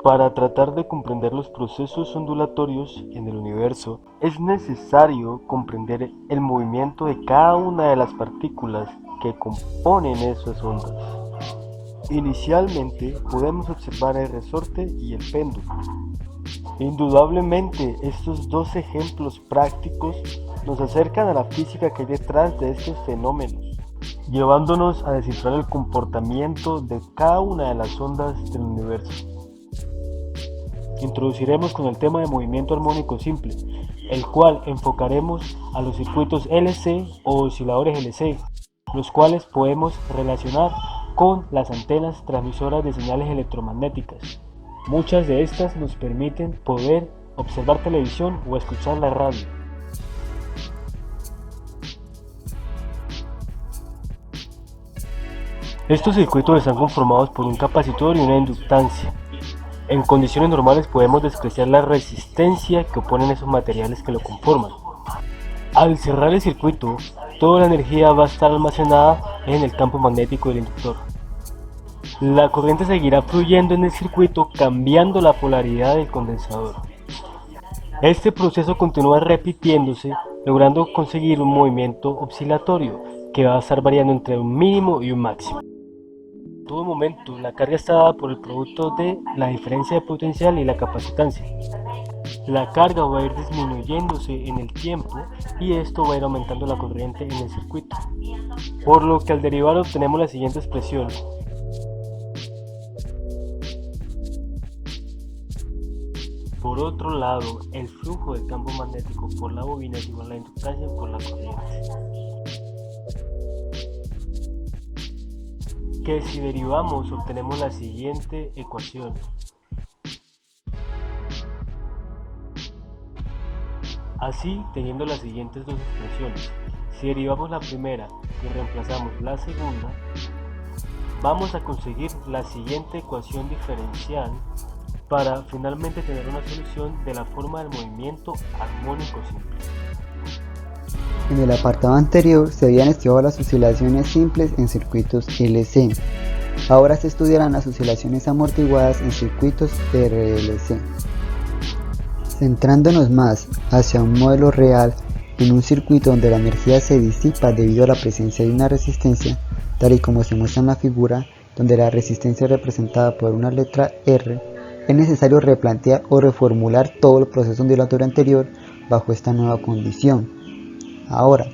Para tratar de comprender los procesos ondulatorios en el universo, es necesario comprender el movimiento de cada una de las partículas que componen esas ondas. Inicialmente podemos observar el resorte y el péndulo. Indudablemente, estos dos ejemplos prácticos nos acercan a la física que hay detrás de estos fenómenos, llevándonos a descifrar el comportamiento de cada una de las ondas del universo. Introduciremos con el tema de movimiento armónico simple, el cual enfocaremos a los circuitos LC o osciladores LC, los cuales podemos relacionar con las antenas transmisoras de señales electromagnéticas. Muchas de estas nos permiten poder observar televisión o escuchar la radio. Estos circuitos están conformados por un capacitor y una inductancia. En condiciones normales podemos despreciar la resistencia que oponen esos materiales que lo conforman. Al cerrar el circuito, toda la energía va a estar almacenada en el campo magnético del inductor. La corriente seguirá fluyendo en el circuito, cambiando la polaridad del condensador. Este proceso continúa repitiéndose, logrando conseguir un movimiento oscilatorio que va a estar variando entre un mínimo y un máximo. En todo momento, la carga está dada por el producto de la diferencia de potencial y la capacitancia. La carga va a ir disminuyéndose en el tiempo y esto va a ir aumentando la corriente en el circuito. Por lo que al derivar obtenemos la siguiente expresión. Por otro lado, el flujo del campo magnético por la bobina es igual a la inductancia por la corriente. Que si derivamos obtenemos la siguiente ecuación. Así, teniendo las siguientes dos expresiones, si derivamos la primera y reemplazamos la segunda, vamos a conseguir la siguiente ecuación diferencial para finalmente tener una solución de la forma del movimiento armónico simple. En el apartado anterior se habían estudiado las oscilaciones simples en circuitos LC. Ahora se estudiarán las oscilaciones amortiguadas en circuitos RLC. Centrándonos más hacia un modelo real en un circuito donde la energía se disipa debido a la presencia de una resistencia, tal y como se muestra en la figura, donde la resistencia es representada por una letra R, es necesario replantear o reformular todo el proceso ondulatorio anterior bajo esta nueva condición. Ahora,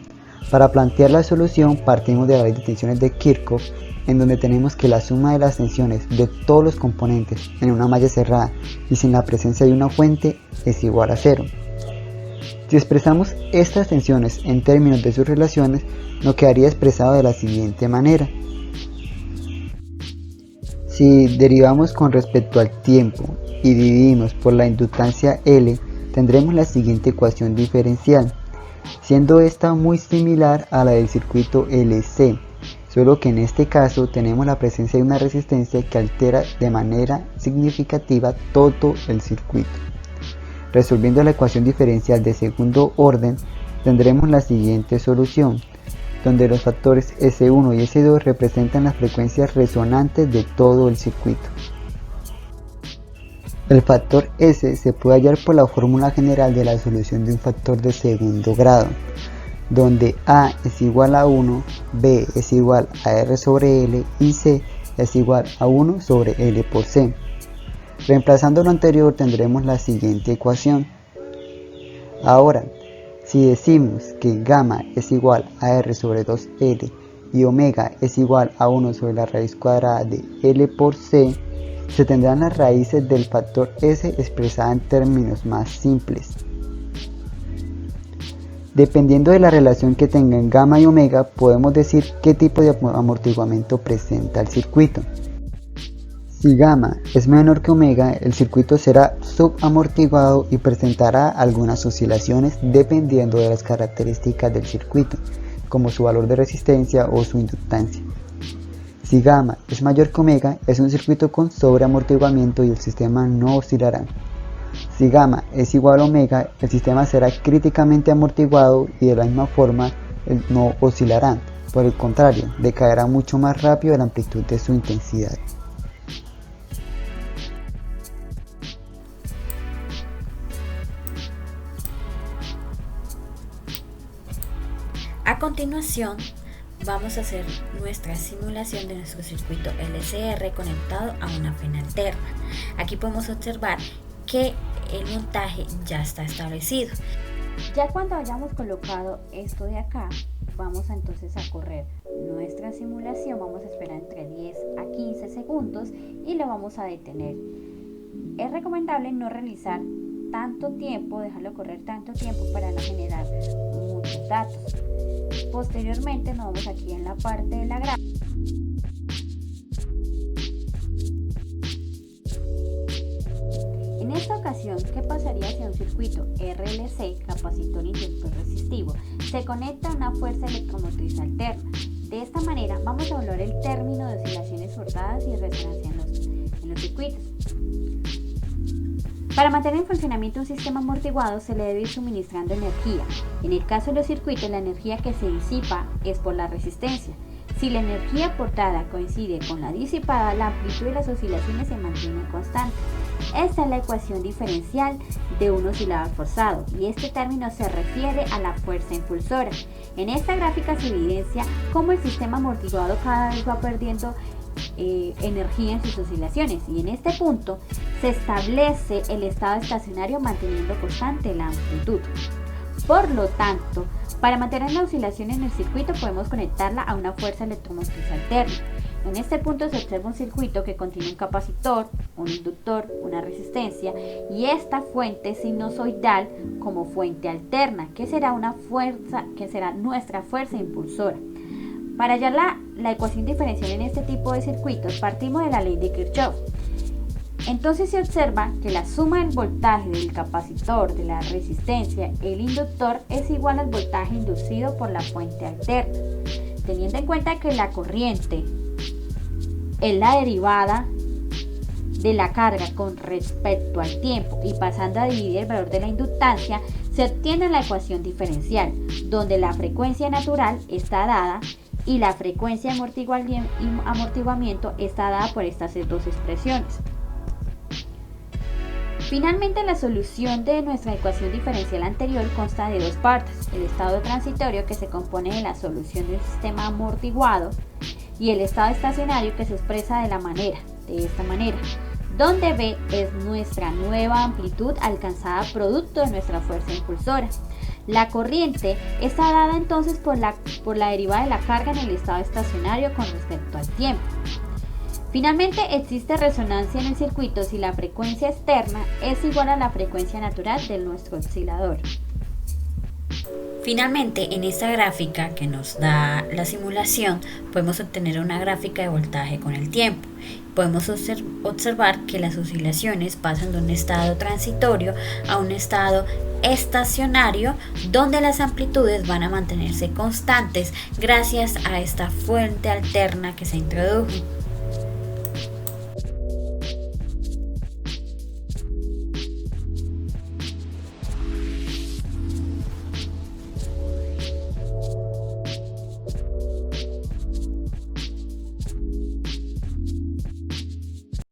para plantear la solución partimos de la ley de tensiones de Kirchhoff, en donde tenemos que la suma de las tensiones de todos los componentes en una malla cerrada y sin la presencia de una fuente es igual a 0. Si expresamos estas tensiones en términos de sus relaciones, nos quedaría expresado de la siguiente manera. Si derivamos con respecto al tiempo y dividimos por la inductancia L, tendremos la siguiente ecuación diferencial, siendo esta muy similar a la del circuito LC, solo que en este caso tenemos la presencia de una resistencia que altera de manera significativa todo el circuito. Resolviendo la ecuación diferencial de segundo orden, tendremos la siguiente solución, donde los factores S1 y S2 representan las frecuencias resonantes de todo el circuito. El factor S se puede hallar por la fórmula general de la solución de un factor de segundo grado, donde A es igual a 1, B es igual a R sobre L y C es igual a 1 sobre L por C. Reemplazando lo anterior tendremos la siguiente ecuación. Ahora, si decimos que gamma es igual a R sobre 2L y omega es igual a 1 sobre la raíz cuadrada de L por C, se tendrán las raíces del factor S expresada en términos más simples. Dependiendo de la relación que tengan gamma y omega, podemos decir qué tipo de amortiguamiento presenta el circuito. Si gamma es menor que omega, el circuito será subamortiguado y presentará algunas oscilaciones dependiendo de las características del circuito, como su valor de resistencia o su inductancia. Si gamma es mayor que omega, es un circuito con sobreamortiguamiento y el sistema no oscilará. Si gamma es igual a omega, el sistema será críticamente amortiguado y de la misma forma no oscilará. Por el contrario, decaerá mucho más rápido la amplitud de su intensidad. continuación, vamos a hacer nuestra simulación de nuestro circuito LCR conectado a una fuente alterna. Aquí podemos observar que el montaje ya está establecido. Ya cuando hayamos colocado esto de acá, vamos entonces a correr nuestra simulación. Vamos a esperar entre 10 a 15 segundos y lo vamos a detener. Es recomendable no realizar tanto tiempo, dejarlo correr tanto tiempo para no generar muchos datos. Posteriormente nos vamos aquí en la parte de la gráfica. En esta ocasión, ¿qué pasaría si a un circuito RLC, capacitor inductor resistivo, se conecta a una fuerza electromotriz alterna? De esta manera vamos a evaluar el término de oscilaciones forzadas y resonancia en los circuitos. Para mantener en funcionamiento un sistema amortiguado se le debe ir suministrando energía. En el caso de los circuitos, la energía que se disipa es por la resistencia. Si la energía aportada coincide con la disipada, la amplitud de las oscilaciones se mantiene constante. Esta es la ecuación diferencial de un oscilador forzado y este término se refiere a la fuerza impulsora. En esta gráfica se evidencia cómo el sistema amortiguado cada vez va perdiendo energía en sus oscilaciones, y en este punto se establece el estado estacionario manteniendo constante la amplitud. Por lo tanto, para mantener la oscilación en el circuito podemos conectarla a una fuerza electromotriz alterna. En este punto se observa un circuito que contiene un capacitor, un inductor, una resistencia y esta fuente sinusoidal como fuente alterna, que será nuestra fuerza impulsora. Para hallar la ecuación diferencial en este tipo de circuitos, partimos de la ley de Kirchhoff. Entonces se observa que la suma del voltaje del capacitor, de la resistencia, el inductor es igual al voltaje inducido por la fuente alterna. Teniendo en cuenta que la corriente es la derivada de la carga con respecto al tiempo y pasando a dividir el valor de la inductancia, se obtiene la ecuación diferencial, donde la frecuencia natural está dada y la frecuencia de amortiguamiento está dada por estas dos expresiones. Finalmente, la solución de nuestra ecuación diferencial anterior consta de dos partes: el estado transitorio, que se compone de la solución del sistema amortiguado, y el estado estacionario, que se expresa de esta manera, donde B es nuestra nueva amplitud alcanzada producto de nuestra fuerza impulsora. La corriente está dada entonces por la derivada de la carga en el estado estacionario con respecto al tiempo. Finalmente, existe resonancia en el circuito si la frecuencia externa es igual a la frecuencia natural de nuestro oscilador. Finalmente, en esta gráfica que nos da la simulación, podemos obtener una gráfica de voltaje con el tiempo. Podemos observar que las oscilaciones pasan de un estado transitorio a un estado estacionario, donde las amplitudes van a mantenerse constantes gracias a esta fuente alterna que se introdujo.